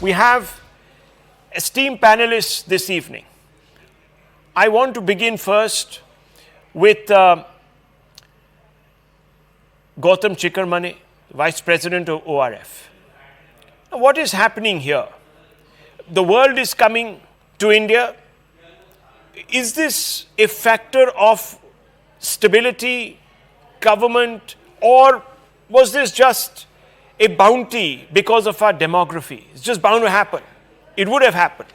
We have esteemed panelists this evening. I want to begin first with Gautam Chikkermane, Vice President of ORF. What is happening here? The world is coming to India. Is this a factor of stability, government, or was this just a bounty because of our demography? It's just bound to happen. It would have happened.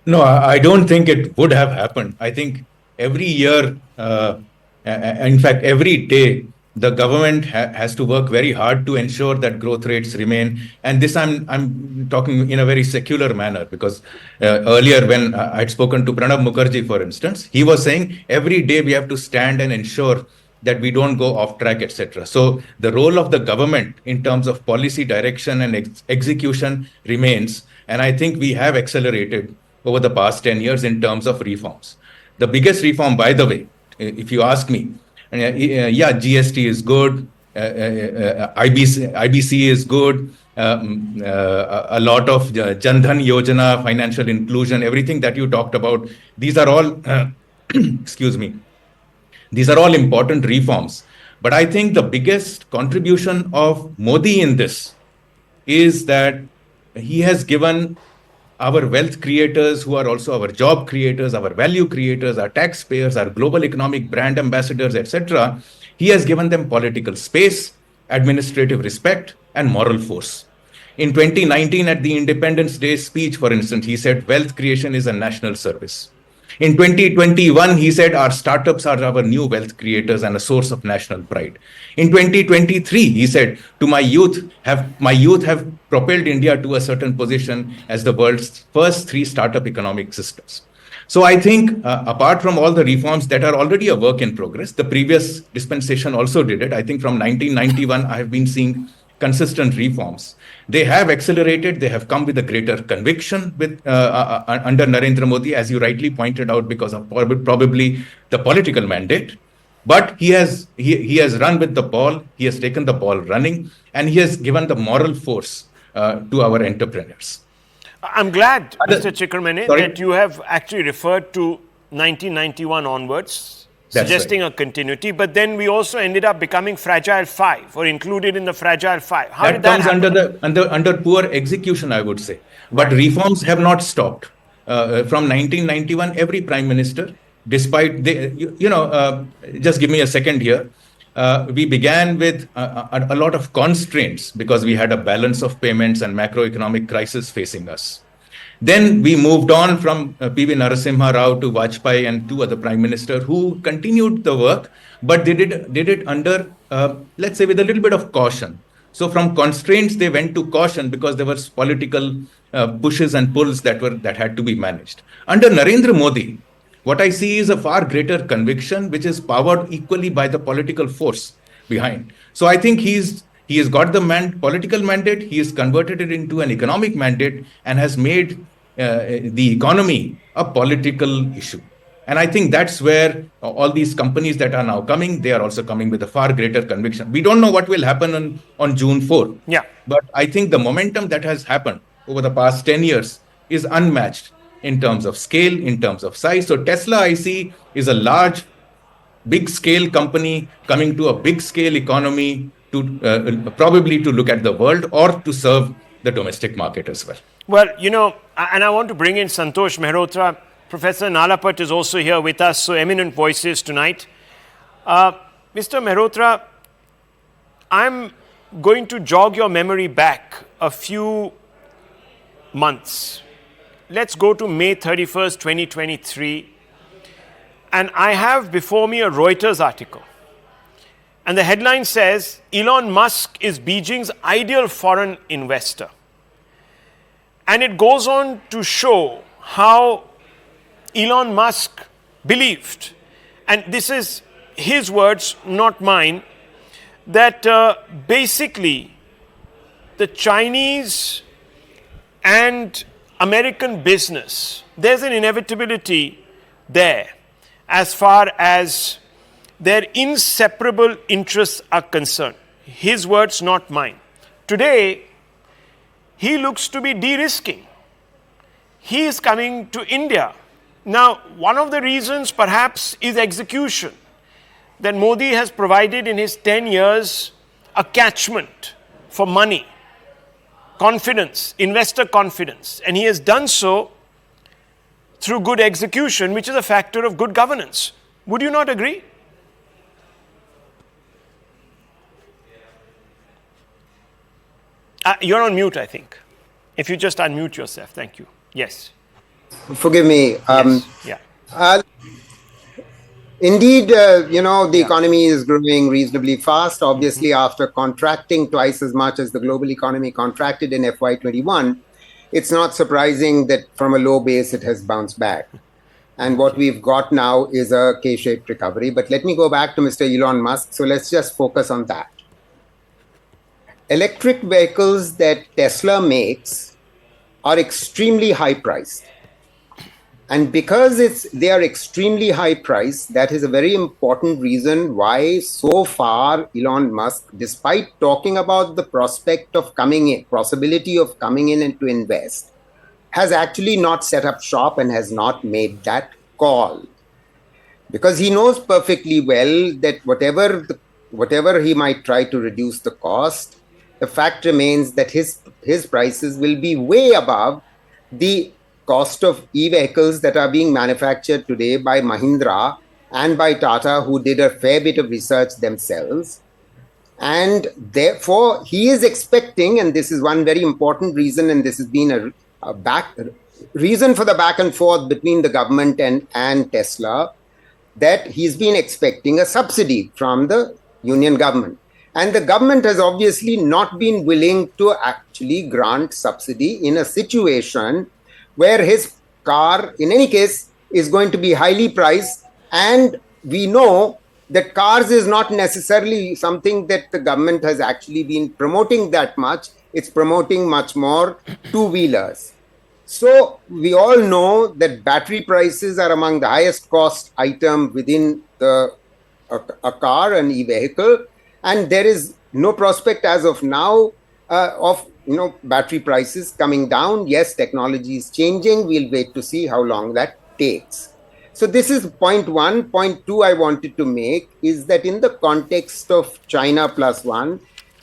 No, I don't think it would have happened. I think every year, in fact, every day, the government has to work very hard to ensure that growth rates remain. And this I'm talking in a very secular manner, because earlier when I'd spoken to Pranab Mukherjee, for instance, he was saying every day we have to stand and ensure that we don't go off track, etc. So the role of the government in terms of policy direction and execution remains. And I think we have accelerated over the past 10 years in terms of reforms. The biggest reform, by the way, if you ask me, GST is good, IBC is good, a lot of Jan Dhan Yojana, financial inclusion, everything that you talked about, these are all, excuse me, these are all important reforms. But I think the biggest contribution of Modi in this is that he has given our wealth creators, who are also our job creators, our value creators, our taxpayers, our global economic brand ambassadors, etc., he has given them political space, administrative respect, and moral force. In 2019, at the Independence Day speech, for instance, he said wealth creation is a national service. In 2021, he said our startups are our new wealth creators and a source of national pride. In 2023, he said, my youth have propelled India to a certain position as the world's first 3 startup economic systems. So I think apart from all the reforms that are already a work in progress, the previous dispensation also did it. I think from 1991, I have been seeing consistent reforms. They have accelerated. They have come with a greater conviction with under Narendra Modi, as you rightly pointed out, because of probably the political mandate. But he has run with the ball. He has taken the ball running, and he has given the moral force to our entrepreneurs. I'm glad, Mr. Chikkermane, that you have actually referred to 1991 onwards, suggesting a continuity, but then we also ended up becoming Fragile 5 or included in the Fragile 5. How did that happen? under poor execution, I would say. But reforms have not stopped. From 1991, every prime minister, despite, just give me a second here. We began with a lot of constraints because we had a balance of payments and macroeconomic crisis facing us. Then we moved on from P.V. Narasimha Rao to Vajpayee and 2 other prime ministers who continued the work, but they did it under, let's say, with a little bit of caution. So from constraints, they went to caution because there was political pushes and pulls that had to be managed. Under Narendra Modi, what I see is a far greater conviction, which is powered equally by the political force behind. So I think he has got the political mandate, he has converted it into an economic mandate and has made the economy a political issue. And I think that's where all these companies that are now coming, they are also coming with a far greater conviction. We don't know what will happen on June 4. Yeah. But I think the momentum that has happened over the past 10 years is unmatched in terms of scale, in terms of size. So Tesla, I see, is a large, big scale company coming to a big scale economy to probably to look at the world or to serve the domestic market as well. Well, and I want to bring in Santosh Mehrotra. Professor Nalapat is also here with us, so eminent voices tonight. Mr. Mehrotra, I'm going to jog your memory back a few months. Let's go to May 31st, 2023. And I have before me a Reuters article. And the headline says, Elon Musk is Beijing's ideal foreign investor. And it goes on to show how Elon Musk believed, and this is his words, not mine, that basically the Chinese and American business, there's an inevitability there as far as their inseparable interests are concerned. His words, not mine. Today, he looks to be de-risking. He is coming to India. Now, one of the reasons perhaps is execution, that Modi has provided in his 10 years a catchment for money, confidence, investor confidence, and he has done so through good execution, which is a factor of good governance. Would you not agree? You're on mute, I think. If you just unmute yourself, thank you. Yes. Forgive me. Yes. Yeah. Indeed, the economy is growing reasonably fast. Obviously, after contracting twice as much as the global economy contracted in FY21, it's not surprising that from a low base, it has bounced back. And what we've got now is a K-shaped recovery. But let me go back to Mr. Elon Musk. So let's just focus on that. Electric vehicles that Tesla makes are extremely high priced. And because they are extremely high priced, that is a very important reason why so far Elon Musk, despite talking about the possibility of coming in and to invest, has actually not set up shop and has not made that call. Because he knows perfectly well that whatever he might try to reduce the cost, the fact remains that his prices will be way above the cost of e-vehicles that are being manufactured today by Mahindra and by Tata, who did a fair bit of research themselves. And therefore, he is expecting, and this is one very important reason, and this has been a reason for the back and forth between the government and Tesla, that he's been expecting a subsidy from the union government. And the government has obviously not been willing to actually grant subsidy in a situation where his car, in any case, is going to be highly priced. And we know that cars is not necessarily something that the government has actually been promoting that much. It's promoting much more two-wheelers. So we all know that battery prices are among the highest cost item within a car, an e-vehicle. And there is no prospect as of now of battery prices coming down. Yes, technology is changing. We'll wait to see how long that takes. So this is point one. Point two I wanted to make is that in the context of China plus one,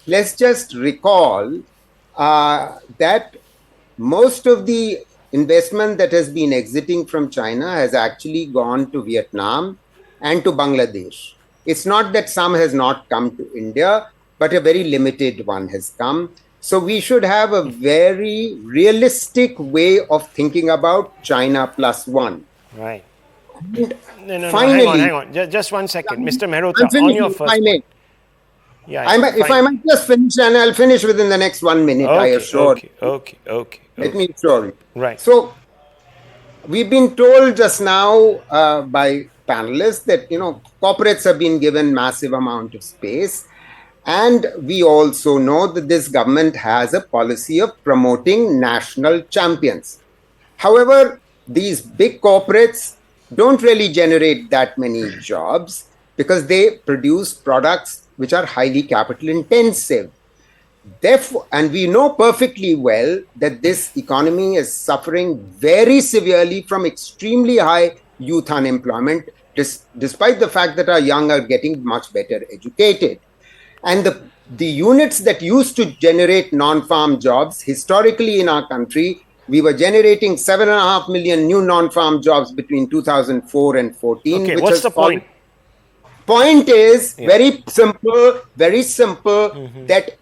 let's just recall that most of the investment that has been exiting from China has actually gone to Vietnam and to Bangladesh. It's not that some has not come to India, but a very limited one has come. So we should have a very realistic way of thinking about China plus one. Right. No, finally, hang on. Just 1 second. Mr. Mehrotra, on your first point. Yeah, if I might just finish, and I'll finish within the next 1 minute, I assure you. Okay. Let me assure you. Right. So we've been told just now by panelists that, corporates have been given massive amount of space. And we also know that this government has a policy of promoting national champions. However, these big corporates don't really generate that many jobs because they produce products which are highly capital intensive. Therefore, and we know perfectly well that this economy is suffering very severely from extremely high youth unemployment, despite the fact that our young are getting much better educated. And the units that used to generate non-farm jobs, historically in our country, we were generating 7.5 million new non-farm jobs between 2004 and 14. Okay, what's the point? Point is very simple, that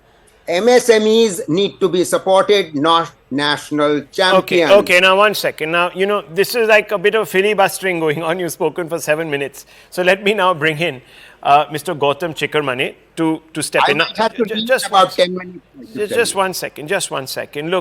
MSMEs need to be supported, not national champions. Okay, now 1 second. Now, this is like a bit of filibustering going on. You've spoken for 7 minutes. So let me now bring in Mr. Gautam Chikkarmane to step in. I have to just about 10 minutes. Just 1 second. Look,